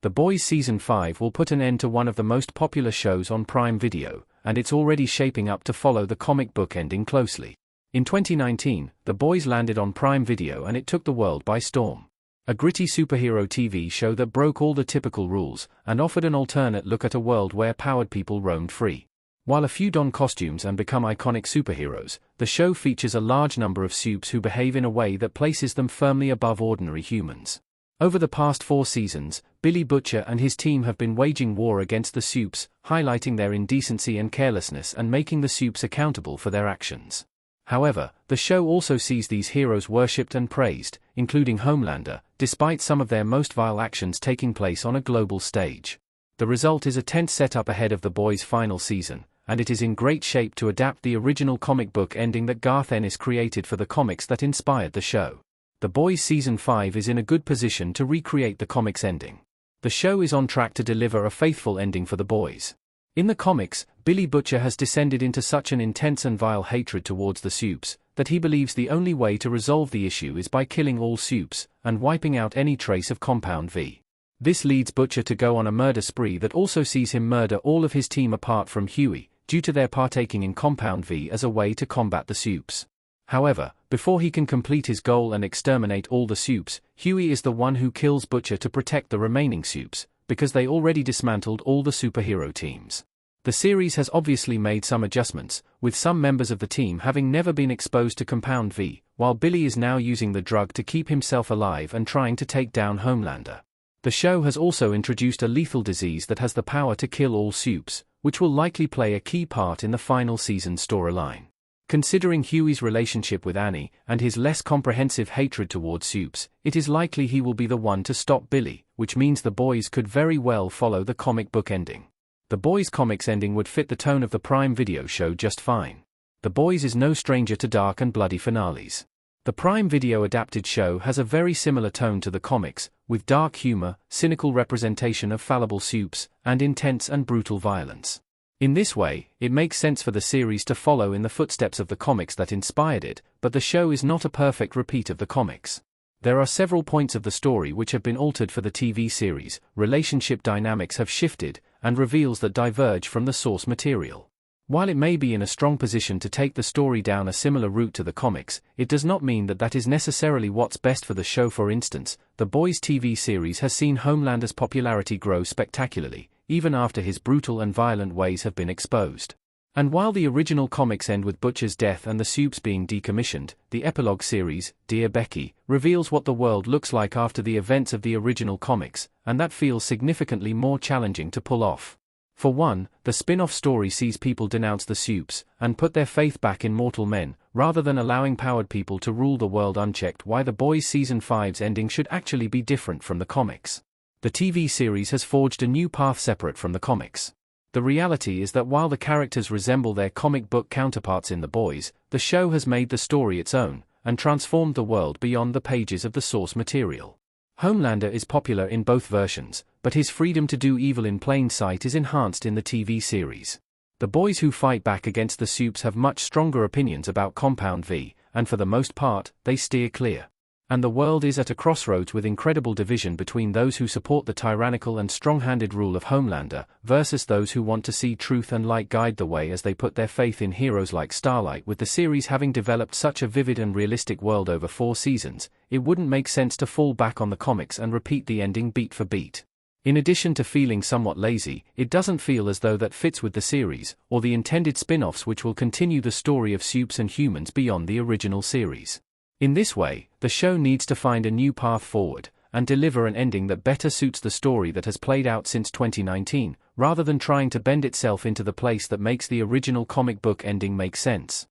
The Boys Season 5 will put an end to one of the most popular shows on Prime Video, and it's already shaping up to follow the comic book ending closely. In 2019, The Boys landed on Prime Video and it took the world by storm. A gritty superhero TV show that broke all the typical rules, and offered an alternate look at a world where powered people roamed free. While a few don costumes and become iconic superheroes, the show features a large number of supes who behave in a way that places them firmly above ordinary humans. Over the past 4 seasons, Billy Butcher and his team have been waging war against the supes, highlighting their indecency and carelessness and making the supes accountable for their actions. However, the show also sees these heroes worshipped and praised, including Homelander, despite some of their most vile actions taking place on a global stage. The result is a tense setup ahead of The Boys' final season, and it is in great shape to adapt the original comic book ending that Garth Ennis created for the comics that inspired the show. The Boys Season 5 is in a good position to recreate the comics ending. The show is on track to deliver a faithful ending for the boys. In the comics, Billy Butcher has descended into such an intense and vile hatred towards the supes, that he believes the only way to resolve the issue is by killing all supes, and wiping out any trace of Compound V. This leads Butcher to go on a murder spree that also sees him murder all of his team apart from Huey, due to their partaking in Compound V as a way to combat the supes. However, before he can complete his goal and exterminate all the supes, Huey is the one who kills Butcher to protect the remaining supes, because they already dismantled all the superhero teams. The series has obviously made some adjustments, with some members of the team having never been exposed to Compound V, while Billy is now using the drug to keep himself alive and trying to take down Homelander. The show has also introduced a lethal disease that has the power to kill all supes, which will likely play a key part in the final season storyline. Considering Huey's relationship with Annie, and his less comprehensive hatred towards supes, it is likely he will be the one to stop Billy, which means the boys could very well follow the comic book ending. The Boys comics ending would fit the tone of the Prime Video show just fine. The Boys is no stranger to dark and bloody finales. The Prime Video adapted show has a very similar tone to the comics, with dark humor, cynical representation of fallible supes, and intense and brutal violence. In this way, it makes sense for the series to follow in the footsteps of the comics that inspired it, but the show is not a perfect repeat of the comics. There are several points of the story which have been altered for the TV series, relationship dynamics have shifted, and reveals that diverge from the source material. While it may be in a strong position to take the story down a similar route to the comics, it does not mean that that is necessarily what's best for the show. For instance, the Boys TV series has seen Homelander's popularity grow spectacularly, even after his brutal and violent ways have been exposed. And while the original comics end with Butcher's death and the supes being decommissioned, the epilogue series, Dear Becky, reveals what the world looks like after the events of the original comics, and that feels significantly more challenging to pull off. For one, the spin-off story sees people denounce the supes, and put their faith back in mortal men, rather than allowing powered people to rule the world unchecked. Why The Boys Season 5's ending should actually be different from the comics. The TV series has forged a new path separate from the comics. The reality is that while the characters resemble their comic book counterparts in The Boys, the show has made the story its own, and transformed the world beyond the pages of the source material. Homelander is popular in both versions, but his freedom to do evil in plain sight is enhanced in the TV series. The boys who fight back against the supes have much stronger opinions about Compound V, and for the most part, they steer clear. And the world is at a crossroads with incredible division between those who support the tyrannical and strong-handed rule of Homelander, versus those who want to see truth and light guide the way as they put their faith in heroes like Starlight. With the series having developed such a vivid and realistic world over 4 seasons, it wouldn't make sense to fall back on the comics and repeat the ending beat for beat. In addition to feeling somewhat lazy, it doesn't feel as though that fits with the series, or the intended spin-offs which will continue the story of supes and humans beyond the original series. In this way, the show needs to find a new path forward, and deliver an ending that better suits the story that has played out since 2019, rather than trying to bend itself into the place that makes the original comic book ending make sense.